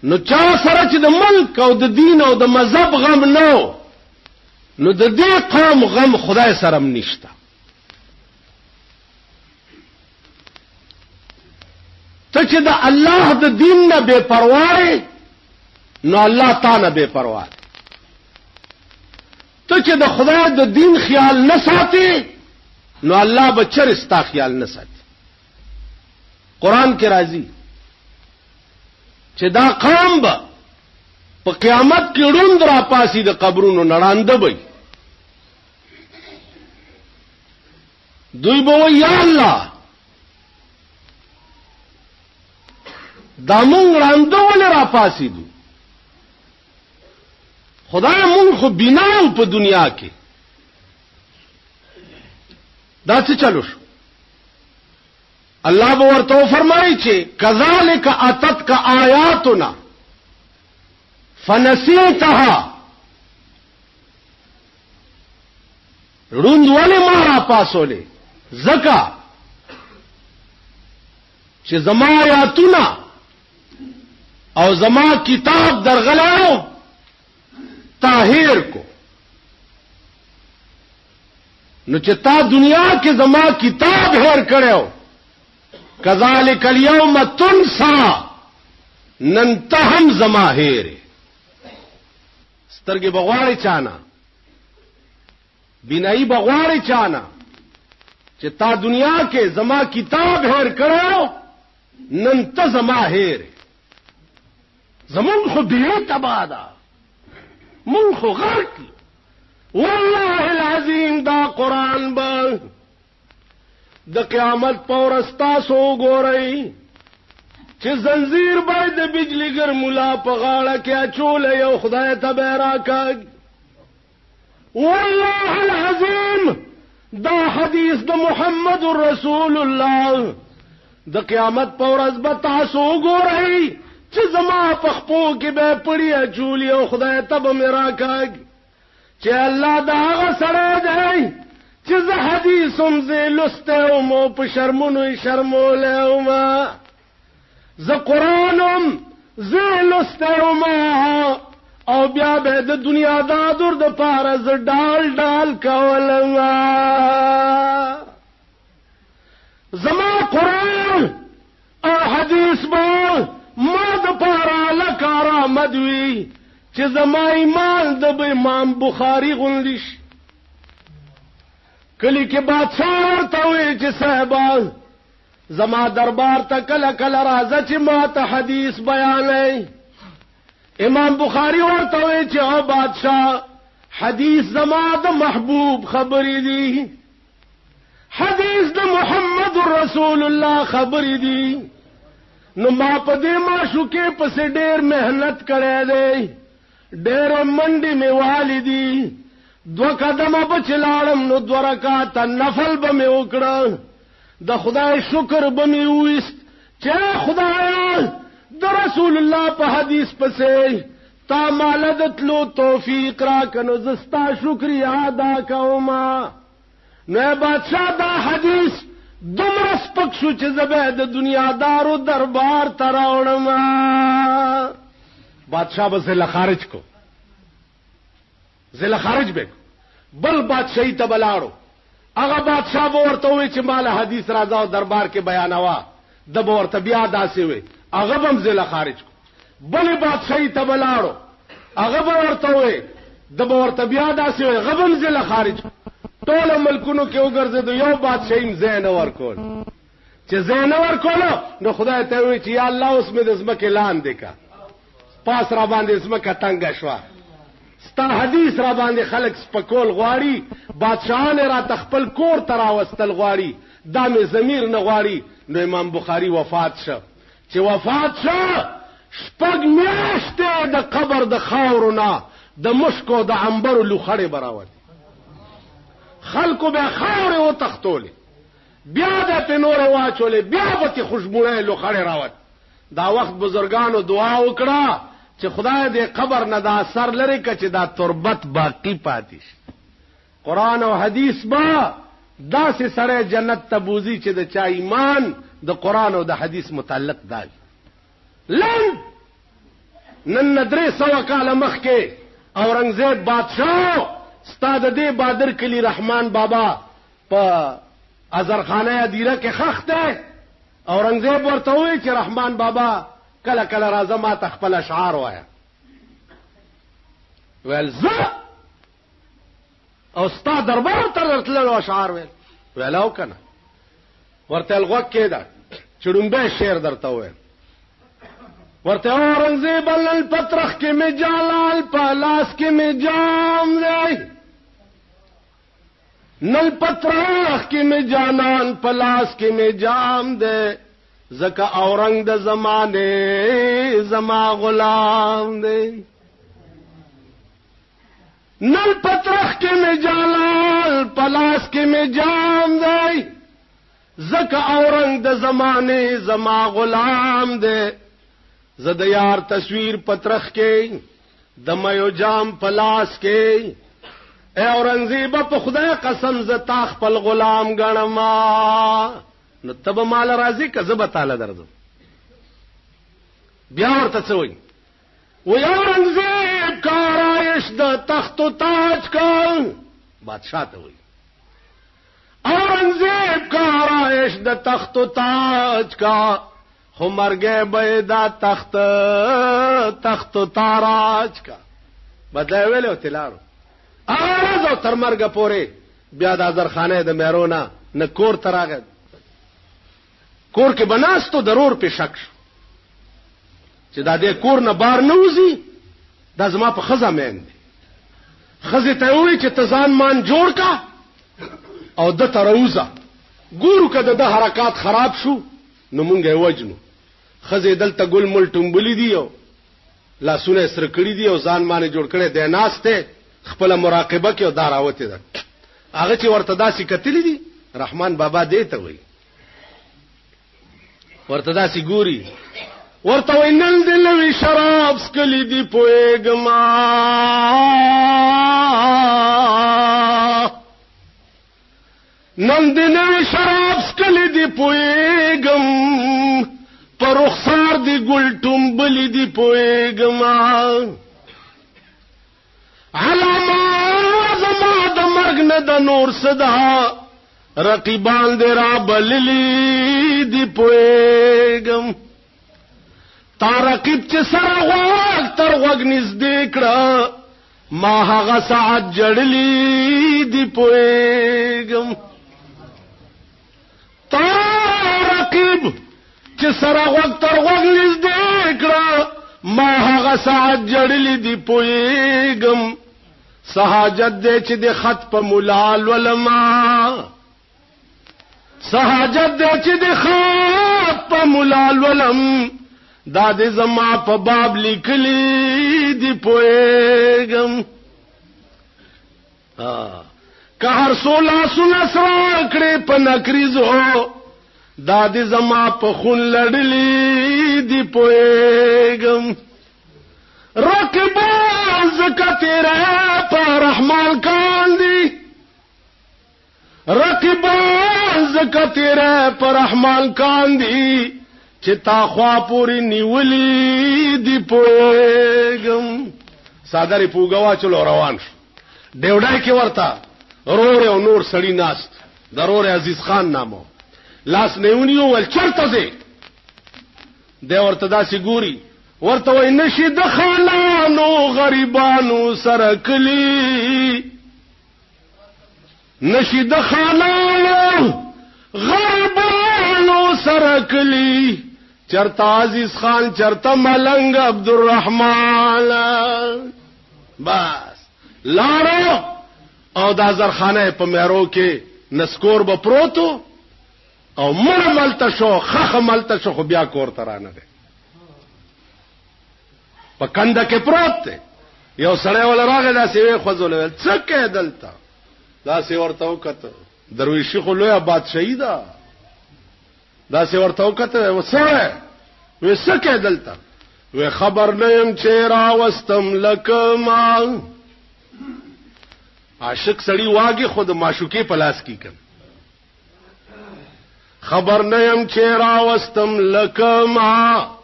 نو چا سره چې د ملک او د دین او د مذهب غم نو نو د دې قوم غم خدای سره نشتا ته چې د الله د دین نه بے پروا نو الله تعالی بے پروا ته چې د خدای د دین خیال نه ساتي نو الله بچر استا خیال نه ساتي قران کې راځي چې دا قوم به په قیامت کې روند را پاسي د قبرونو نړانده وي دوی به وي یا الله دا مونږ رانده ولې را پاسي دو خدای مونږ خو بناو په دنیا کې دا څه چلو شو الله به ورته فرمایي چې کذالک اتتک آیاتنا فنسیتها روند ولې ما را پاسولې زکا چې زما آیاتونه او زما کتاب درغلاو طاهر کو نو چې تا دنیا کې زما کتاب هیر کړو کذالک الیوم تنسا نن ته هم زما هیر سترګې بغواړي چانا بینایی بغواړي چانا چې تا دنیا کې زما کتاب هیر کړو نن ته زما هیر زمون خو بیه تبادا مون خو غرق والله العظیم دا قرآن با د قیامت پورستا سو ګورئ چې زنجیر باید د بجلیګر مولا په غاړه کې اچول یو خدای ته به راکاږي والله العظیم دا حدیث د محمد رسول الله د قیامت پورس به تاسو ګورئ چې زما په خپو کې به پړی اچول یو خدای ته به مې راکاږي چې الله دا هغه سره دی چې زه حدیث هم زه لسته وم په شرمونو یې شرمولی وم زه قرآن هم زه لسته وم او بیا به د دنیا دادور د پاره زه ډال ډال کولم زما قرآن او حدیث به ما د پاره لکه آرامد وي چې زما ایمان د امام بخاری غوندي شي کلی کې بادشاہ ورته وی چې صاحب زما دربار ته کله کله راځه چې ما ته حدیث بیانې امام بخاری ورته وی چې او بادشاہ حدیث زما د محبوب خبرې دي حدیث د محمد رسول الله خبرې دي نو ما په دې معشوقې پسې ډېر مهنت کړی دی ډېر منډې مې والدي 2 قدمه به چې لاړم نو 2 رکعاته نفل به مې وکړه د خدای شکر به مې وویست چې خدایه د رسول الله په حدیث پسې تا ماله د تلو توفیق راکړه نو زه ستا شکریا ادا کومه نو بادشاہ دا حدیث دومره سپک شو چې زه به د دنیادارو دربار ته راوړم بادشاہ به زله خارج کو زله خارج به بل بادشاہی ته بلاړو هغه بادشاہ به ورته وی چې مال حدیث راځه او دربار کې بیانوا د به ورته بیا داسې وي هغه به زله خارج کو بل بادشاہی ته بلاړو هغه به ورته وی د به ورته بیا داسې وي هغه به زله خارج کو ټول ملکونو کې وګرځیدو یو بادشاہیم زین ورکول چې زین ورکول نو خدای ته وی چې یا الله اوس مې د زمکه لاندې کا پاس را باندې زمکه تنگ شوا ستا حدیث را باندې خلق سپکول غواړي بادشاہان را تخپل کور ترا وستل غواړي دا مې ضمیر نه غواړي نو امام بخاری وفات شو چې وفات شو شپږ میاشتې د قبر د خاورونه د مشکو د عنبر لوخړې براوت خلکو به خاورې او تختولې بیا د پنور واچولې بیا به خوشبوونه لوخړې راوت دا وخت بزرګانو دعا وکړه چې خدای دې قبر نه دا اثر لري چې دا تربت باقی پاتې شي قرآن او حدیث با داسې سره جنت ته بوزي چې د چا ایمان د قرآن او د حدیث متعلق دی لن نن 300 کاله مخکې اورنګزیب بادشاہ استاد دې بادر کلی رحمان بابا په ازرخانه دیره کې خخ ده اورنګزیب ورته وی چې رحمان بابا کله کله راځه ما تخپل اشعار وایا ول زه او استاد دربار ته تللو اشعار ویلاو کنه ورته الغوک کېده چړمبه شعر درته وی ورته اورنګزیب لل پترخ کې می جلال پلاس کې می جام دی نل پترخ کې می جانان پلاس کې می جام دی زکا اورنګ د زمانه زما غلام دی نل پترخ کې می جلال پلاس کې می جام دی زکا اورنګ د زمانه زما غلام دی زد یار تصویر پترخ کې د مېو جام پلاس کې اے اورنګزیب په خدای قسم ز تا خپل غلام غنما نو تب مال راضی که زب تعالی درځم بیا ورته څوي و یا اورنګزیب اورنګزیب کا آرایش د تخت و تاج کا بادشاہ ته وایي اورنګزیب کا آرایش د تخت و تاج کا خو مرګه به دا تخت و تاراج کا بدای ویلو تلارو هغه تر مرګه پورې بیا د ازرخانه د میرونا نه کور تراغه کور کې بناستو ضرور په شک شو چې دا د کور نه بار نه وځي دا زما په خزه مین دي خزه ته وی چې تزان مان جوړ کا او د تروزه ګورو کده د حرکات خراب شو نو مونږه وجنو خزه دلته ګل مل ټومبلی دی او لاسونه سره کړی دی او ځان باندې جوړ کړي دی ناشته خپل مراقبه کې او داراوته ده هغه چې ورته داسې کتلی دي رحمان بابا دې ته وایي ورته داسې ګوري ورته وینل دلوي شراب سکلی دی پويګما نن دلوي شراب سکلی دی پويګم پر رخسار دی ګل ټومبلی دی پويګما علامه زما د مرګ نه د نور صدا رقیبان دې را بللی دی پويګم تا رقیب چې سره غوږ تر غوږ نږدې کړه ما هغه ساعت جړلی دی پويګم تا رقیب چې سره غوږ تر غوږ نږدې کړه ما هغه ساعت جړلی دی پويګم سہاجت دے چې د خط په مولال ولما سہاجت دے چې د خط په مولال ولم دا د زما په باب لیکلی دی پويګم که هر سولا سره کړې په نکریزو دا د زما په خون لړلی دی پويګم رقیبان زکا تیرے پر رحمان کاندی رقیبان زکا تیرے پر رحمان کاندی چتا خوا پوری نیولی دی پویگم سادری پوگوا چلو روان شو ډیوډای کې ورتا رور او نور سړی ناست ضرور عزیز خان نامو لاس نیونیو ول چرته دی د ورته داسې ګوري ورته وای نشي د خانانو غریبانو سره کلی نشي د خانانو غریبانو سره کلی چرته عزیز خان چرته ملنګ عبدالرحمن بس لارو او د زرخانه په میرو کې نسکور به پروتو او مړ ملته شو خخ ملته شو خو بیا کور ترانه ده په کنده کې پروت دی یو سړی ول راغی دا سی وی خوځول څه کې دلته دا سی ورته وکړه درویشي خو لوی بادشاہي ده دا سی ورته وکړه وسره وې څه کې دلته وې خبر نه يم چې را وستم لکما عاشق سړی واګي خود معشوقې پلاس کی کړ خبر نه يم چې را وستم لکما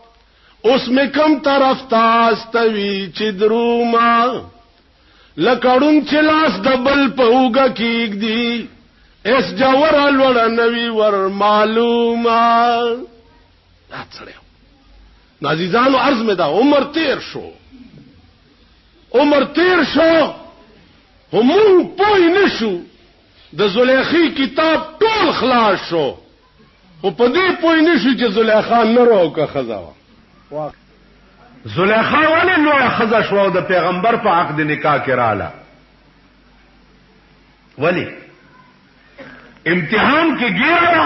اوس می کم طرف تاستوي چې دروما لکړون چې لاس دبل په اوګه کېګ دی اس جوور لوړ نوي ور معلومه دا څړیو عزیزانو عرض می دا عمر تیر شو همون پوی نشو د زلیخی کتاب ټول خلاص شو خو په دې پوی نشو چې زلیخا نه روکه خزاوه زلیخا ولی لوی خزا شو د پیغمبر په عقد نکاح کې رااله ولی امتحان کې ګیره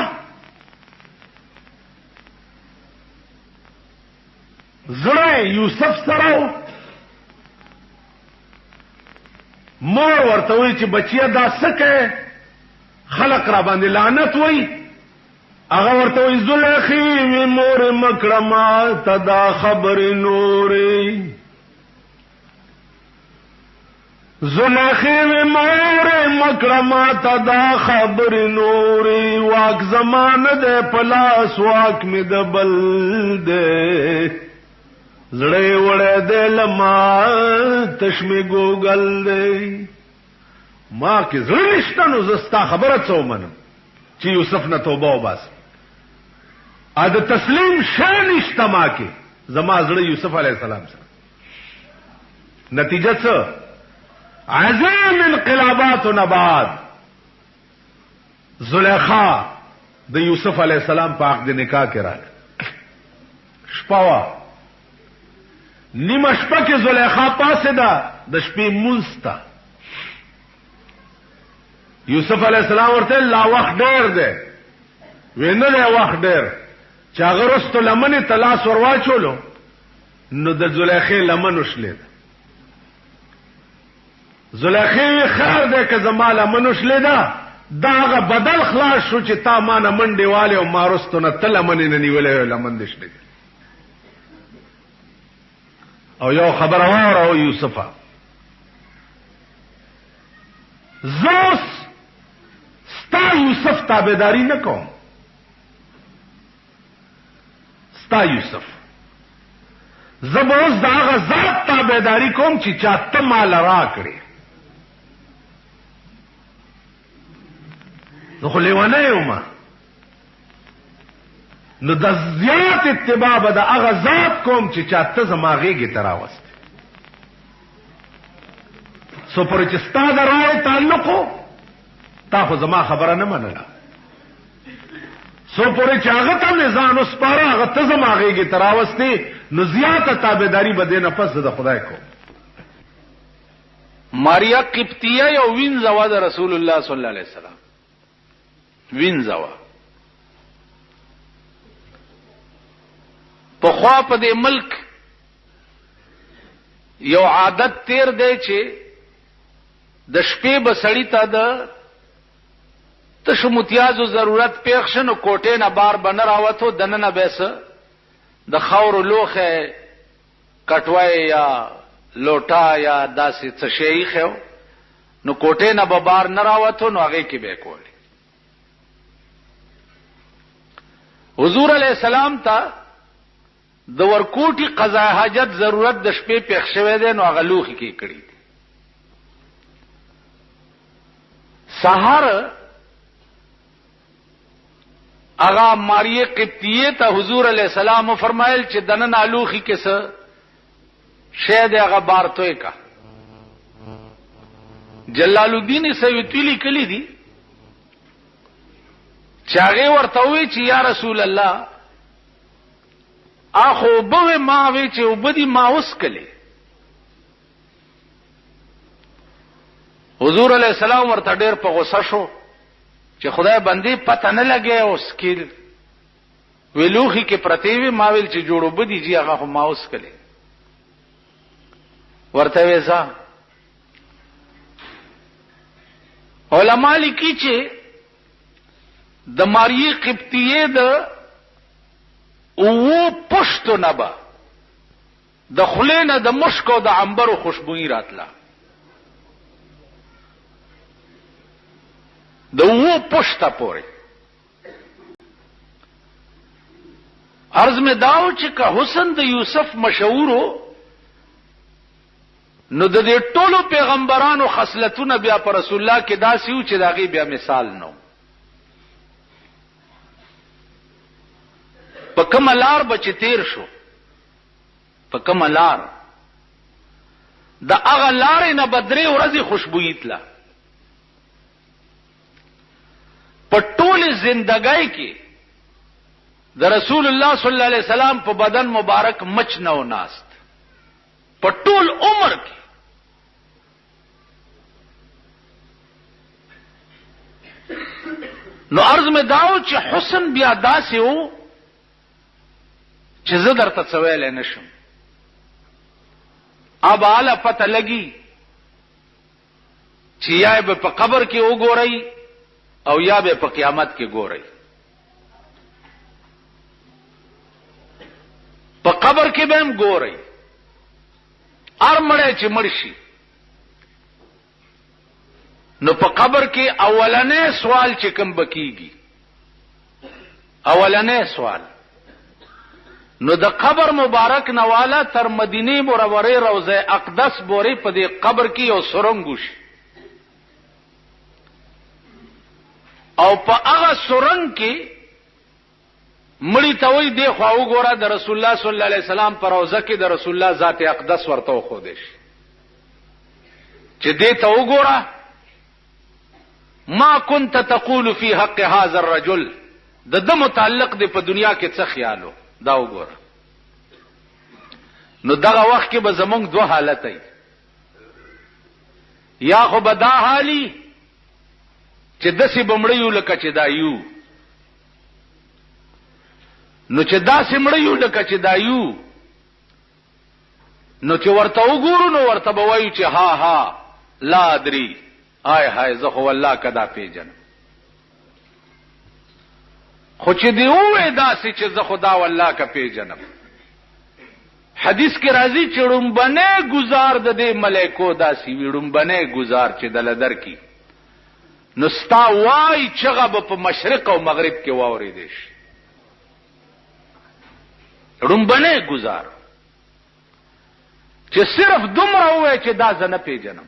زړه یوسف سره مور ورته وی چې بچیا دا سکه خلق را باندې لعنت وای هغه ورته وی زلیخی وی مور مکرما تدا خبر نوري زلیخی وی مور مکرما تدا خبر نوري واک زمان ده پلاس واک می دبل ده زړه وړه د لما تشمی ګوګل دی ما کې زړه نشته نو زستا خبره څو منم چې یوسف نه توبه وباس ا د تسلیم شان نشته ما کې زما زړه یوسف علی السلام سره نتیجه څه عظیم انقلابات و نباد زلیخا د یوسف علی السلام په عقد نکاح کې راغله شپوا نیمه شپه کې زلیخا پاسه ده د شپې مونستا یوسف علی السلام ورته لا وخت ډیر ده وینه له وخت ډیر چې هغه رستو لمنه تلاس ورواچولو نو د زلیخې لمن وشلید زلیخې خیر ده که زما لمن وشلید دا هغه بدل خلاص شو چې تا ما نه منډې والے او ما رستو نه تل لمن نه نیولې لمن دشلید او یو خبر واره او یوسفه زوس ستا یوسف تابعداری نه کوم ستا یوسف زبوس دا هغه ذات تابعداری کوم چې چاته مال را کړی نو خو لیوانه یوما نو د زیات اتباع به د هغه ذات کوم چې چاته زما غېږې ته راوست سو پرې چې ستا د رای تعلقو تا خو زما خبره نه منله سو پرې چې هغه ته مې ځان وسپاره هغه ته زما غېږې ته راوستې نو زیاته تابعداري به دې نه پس د خدای کوم ماریا قبطیه یو وینځوه د رسول الله صلی الله علیه وسلم وینځوه په خوا په دې ملک یو عادت تیر دی چې د شپې به سړی ته د تشو متیازو ضرورت پیښ شنو کوټې نه بار بنه راوتو دننه بیسه د خاورو لوخه کټوای یا لوټا یا داسې څه شی خو نو کوټې نه به بار نه راوتو نو هغه کې به کول حضور علیہ السلام ته د ورکوټي قضا حاجت ضرورت د شپې پیښ شوه دی نو هغه لوخي کې کړی دی سحر اغا ماریه قبطیه ته حضور علیہ السلام فرمایل چې دنن الوخي کې څه شه دی هغه بارتوي کا جلال الدین سیوطی لیکلی دی چاغه ورته وی چې یا رسول الله اخو به ما وی چې وبدي ما اوس کله حضور علیہ السلام ورته ډېر په غوسه شو چې خدای باندې پته نه لګي اوس کې ویلوخي کې پرتیوي ما ویل چې جوړو بدی جی هغه ما اوس کله ورته وېزا علماء لیکي چې د ماریه قبطیه د او پښتو نبا د خلینه د مشک او د عنبر خوشبوئی راتله د و پښتا پورې عرض میں داو چې کا حسن د یوسف مشهورو نو د دې ټولو پیغمبرانو خصلتونه بیا پر رسول الله کې داسې و چې داغي بیا مثال نو په کوم لار بچ تیر شو په کوم لار د هغه لارې نه بدري ورځي خوشبوئی تلا په ټول زندګۍ کې د رسول الله صلی الله علیه وسلم په بدن مبارک مچ نه و ناست په ټول عمر کې نو عرض میں داو چې حسن بیا داسې و چې زه درته څه ویلی نشم اب اعلی پته لګي چې یا به په قبر کې وګورئ او یا به په قیامت کې ګورئ په قبر کې به هم ګورئ ار مړی چې مړ شي نو په قبر کې اولنې سوال چې کوم بکیږي اولنې سوال نو د قبر مبارک نواله تر مدینه منوره روضه اقدس پورې په دې قبر کې یو سرنګ وشي او په هغه سرنګ کې مړی ته وای دی خو وګوره د رسول الله صلی الله علیه وسلم پر روضه کې د رسول الله ذات اقدس ورته خو دې چې دې ته وګوره ما كنت تقول في حق هذا الرجل د متعلق دی په دنیا کې څه خیالو دا وګوره. نو دغه وخت کې به زمونږ دوه حالت ای یا خو به دا حالي چې داسې بمړیو لکه چې دا یو نو چې داسې مړیو لکه چې دا یو نو چې ورته وګورو نو ورته به وایو چې ها ها لا ادري آی هاي زه خو والله کدا پیژنم خو چې دی وې داسې چې زه خدا والله کا پیژنم. حدیث کې راځي چې ړومبنه گزار د دې ملائکو داسې وي ړومبنه گزار چې دل در کی نو ستا وای چغه په مشرق او مغرب کې واوري دي ړومبنه گزار چې صرف دومره وای چې دا زنه پیژنم.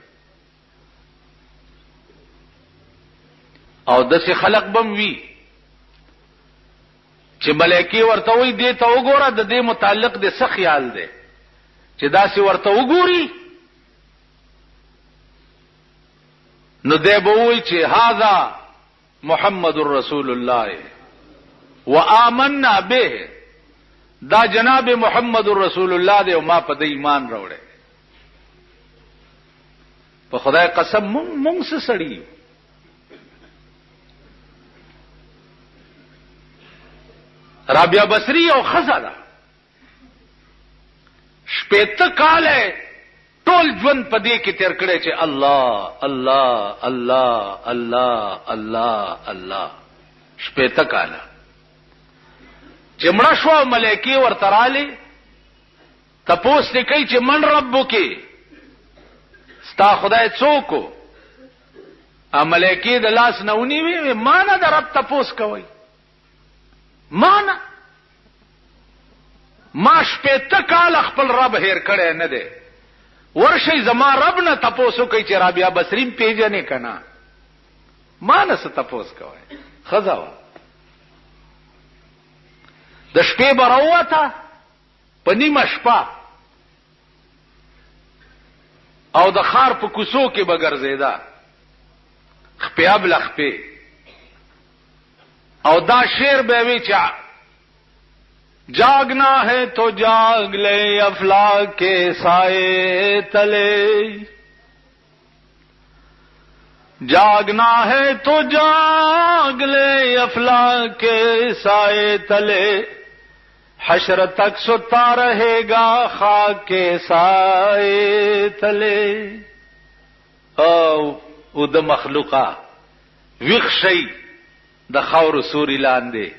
او داسې خلق بم وی چې ملائکه ورته وي دې ته وګوره د دې متعلق د څه خیال دی چې داسې ورته وګوري نو دې به وي چې هاذا محمد رسول الله وآمنا به دا جناب محمد رسول الله دی او ما په دې ایمان راوړې. په خدای قسم مونږ څه سړی رابعه بصری او خزاده شپېته کاله ټول ژوند په دې کې تیر کړی چې الله الله الله الله الله الله شپېته کاله چې مړه شو ملائکه ورته رالی تپوس نه کوي چې من ربک ستا خدای څوک ا ملائکه د لاس نه ونیوي ما نه د رب تپوس کوي ما شپېته کال خپل رب هیر کړی نه دی ورشي زما رب نه تپوسو کوي چې رابعه بصری پیژنې کنه ما نه څه تپوس کوي خزاوه د شپې براوته په نیمه شپه او د خار په کوڅو کې بګرځیدا خپې ابل خپې او دا شعر به وی چې جاگنا ہے تو جاگ لے افلاک کے سائے تلے جاگنا ہے تو جاگ لے افلاک کے سائے تلے حشر تک ستا رہے گا خاک کے سائے تلے او د مخلوقا وخشی د خور سوري لاندې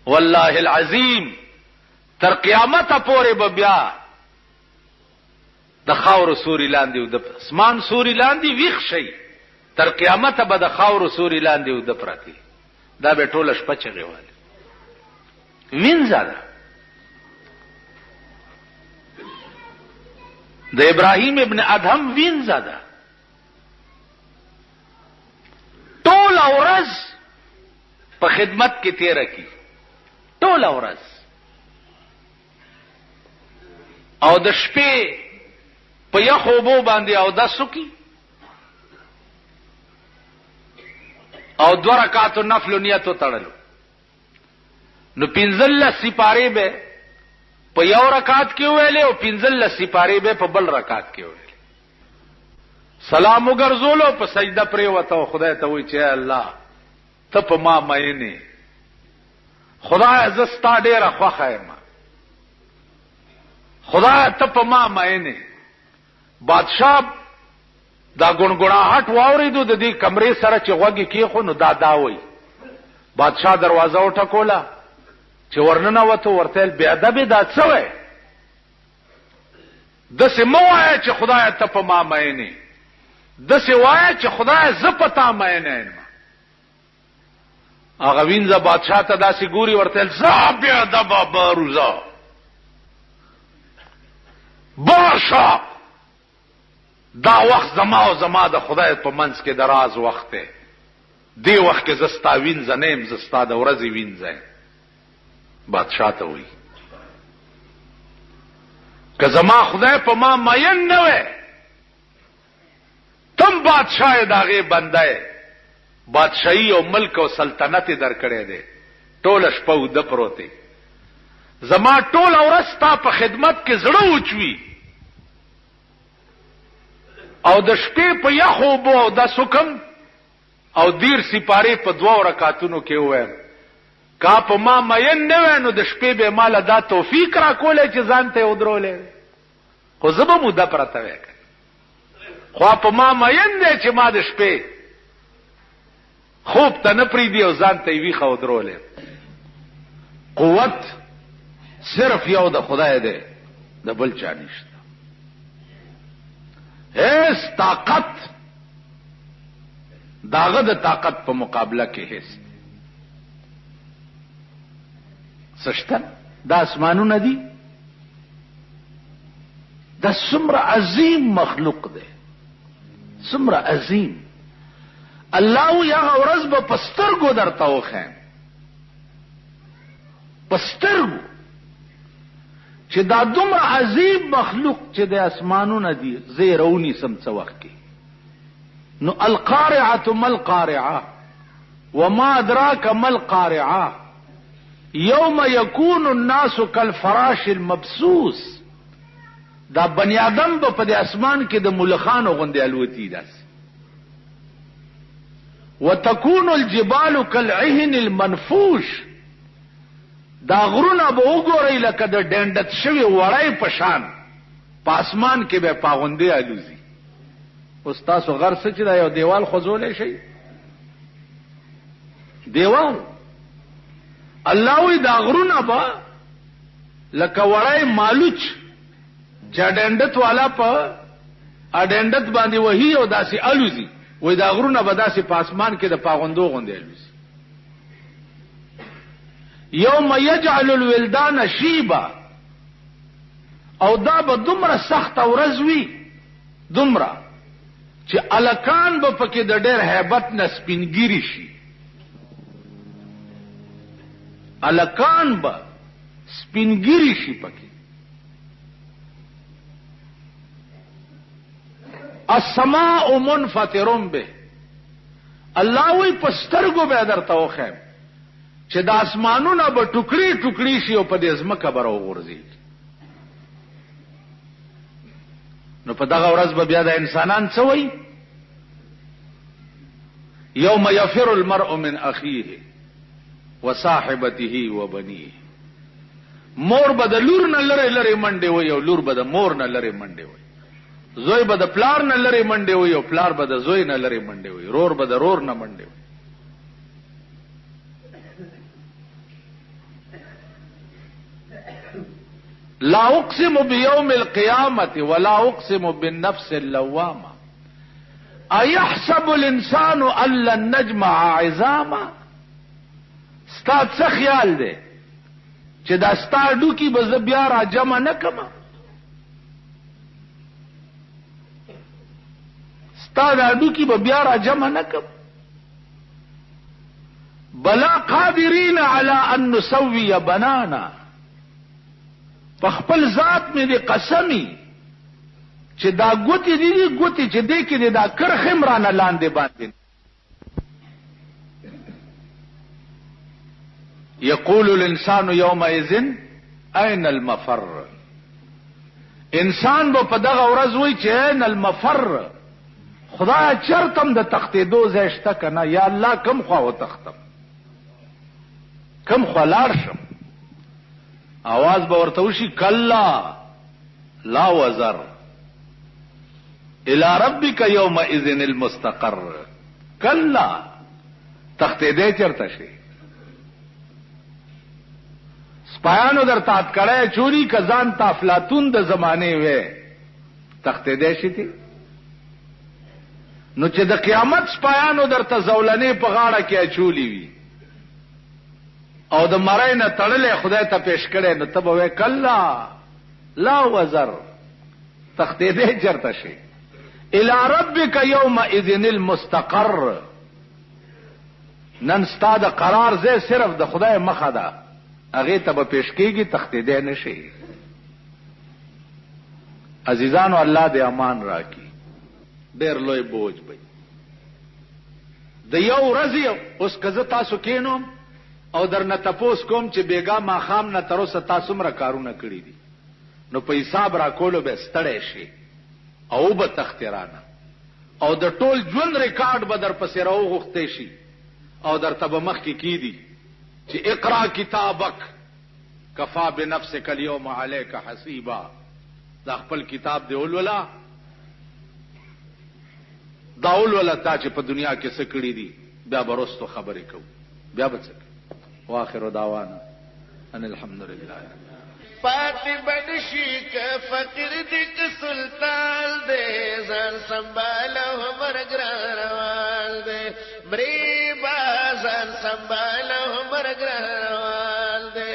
والله العظیم تر قیامت پورې بیا د خور سوري لاندې او د اسمان سوري لاندې ویښ شي تر قیامت به د خور سوري لاندې او د پراتی دا به ټوله شپه چغېواله وینځه د ابراهیم ابن ادهم وینځه ده ټول ورځ په خدمت کې تیر کی ټول ورځ او د شپې په یخو بو باندې او د سکی او 2 رکعات نفل نیت تړلو نو 15 سپاره به په یو رکعت کې ویلې او 15 سپاره به په بل رکعت کې ویلې سلام وګرځولو په سجده پرې وته خدای ته وی چې الله ته په ما مینه خدای زستا ډیره خوخه یم خدای ته په ما مینه بادشاہ دا ګونګړاهټ واوریدو د دې کمرې سره چې غوږی کې خو نو دا وای بادشاہ دروازه وټکولا چې ورننه وته ورته بی ادب دا څه وای د سموای چې خدای ته په ما مینه د سوای چې خدای ز پتا مینه هغه وینځه بادشاہ ته داسې ګوري ورته زابیا د بابا روزا باشا دا وخت زما او زما د خدای په منځ کې دراز وخت دی دی وخت کې زستا وینځه نیم زستا د ورځې وینځه بادشاہ ته وی که زما خدای په ما مین نه وي تم بادشاہ داغه بندای بادشاہي او ملک او سلطنت درکړې دي ټول شپه د پروتي زما ټول اورستا په خدمت کې زړه اوچوي او د شپې په یخو بو او د سکم او دیر سپاره په 2 رکعاتونو کې وای کا په ما مین نه وینو د شپې به مال دا توفیق را کولې چې ځان ته ودرولې خو زبه موده پرته وای خو په ما مین نه چې ما د شپې خوب ته نه پری دی او ځان ته وی خو ودرولې قوت صرف یو د خدای دی د بل چا نشته هیڅ طاقت داغه د طاقت په مقابله کې هیڅ سشتن دا اسمانونه دي دا څومره عظیم مخلوق دی څومره عظیم الله یا ورځ به پسترګو درته وخم پسترګو چې دا دومره عظیم مخلوق چې د اسمانونو دي زیرونی سم څه وخت کې نو القارعه ما القارعه وما ادراك ما القارعه يوم يكون الناس كالفراش المبثوث دا بني ادم په د اسمان کې د ملخانو غوندې الوتی داس وتكون الجبال كالعهن المنفوش دا غرونه به وګورئ لکه د ډنډت شوی وړای په شان په اسمان کې به پاغوندې الوزي استاد غر څه چې دا یو دیوال خوځولې شي دیوال الله وی دا غرونه به لکه وړای مالوچ جډندت والا په اډندت باندې وਹੀ او داسي الوزي وې دا غرونه به داسي په اسمان کې د پاغوندو غوندې الوزي یوم یجعل الولدان شیبا او دا به دومره سخت ورځ وي دومره چې الکان به پکې د ډېر hebat نه سپینګيري شي الکان به سپینګيري شي پکې السماء منفطر به الله وی پسترګو به درته وخم چې د اسمانونو به ټوکړي ټوکړي شي او په دې ځمکه به راوغورځي نو په دغه ورځ به بیا د انسانان څه وایي یوم یفر المرء من اخیه وصاحبته وبنیه مور به د لور نه لره لره منډه وي او لور به د مور نه لره منډه وي زوی به د پلار نه لره منډه وي او پلار به د زوی نه لره منډه وي رور به د رور نه منډه وي لا اقسم بيوم القيامه ولا اقسم بالنفس اللوامه ايحسب الانسان ان لن نجمع عظاما ستاد څه خیال دی چې دا ستاډو کی به بیا را جمع نکما ستاډو کی به بیا را جمع نکم بلا قادرین علی ان نسوي بنانا په خپل ذات مې دې قسمی چې دا ګوتی دي ګوتی چې دې کې دا کرخم را نه لاندې باندې یقول الانسان یومئذ اين المفر انسان به په دغه ورځ وای چې اين المفر خدای چرتم د تختې دو زشته کنه یا الله کم خوا و تختم کم خوا لاړ شم आवाज به ورته وشي کلا لا وزر الى ربك يومئذ المستقر کلا تختې دې چرته شي سپایانو در تات کړه چوری کزان تا افلاطون د زمانه وې تختې دې شي نو چې د قیامت سپایانو در ته زولنې په غاړه کې اچولې وي او د مړی نه تړلې خدای ته پیش کړي نو ته به وې کلا لا وزر تختې دې چرته شي الى ربک یومئذ المستقر. نن ستا د قرار ځای صرف د خدای مخه ده، هغې ته به پیش کېږي، تښتېدی نه شي. عزیزانو الله دې امان راکړي. ډېر لوی بوج به د یو ورځې اوس که زه تاسو کینوم او درنه تپوس کوم چې بیګا ماښام نه تر اوسه تا څومره کارونه کړي دي، نو په حساب را کولو به ستړی شي او به تختې رانه او د ټول ژوند ریکارډ به در پسې راوغوښتی شي او درته به مخکې کیدي چې اقرا کتابک کفا بنفسک اليوم علیک حسیبا. دا خپل کتاب دی ولولا، دا ولولا تا چې په دنیا کې څه کړي دي، بیا به رستو خبرې کوو، بیا به څه کوو. واخر دعوانا ان الحمد لله. پاتی بنشی که فقیر دی که سلطان دے زن سنبالا همر گرانوال دے مریبا زن سنبالا همر گرانوال دے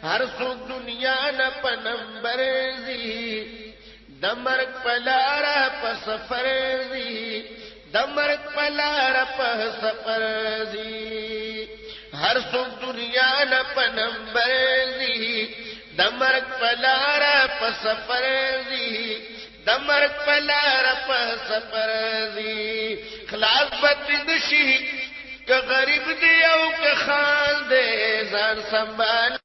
ہر سوک دنیا نا پنمبر زی دمرک پلارا پسفر زی دمرک پلارا پسفر زی ہر سوک دنیا نا پنمبر زی دمرک پلارا پسفر زی دمرک پلارا پسفر زی خلاص بتدشی کہ غریب دی او کہ خان دے زان سنبال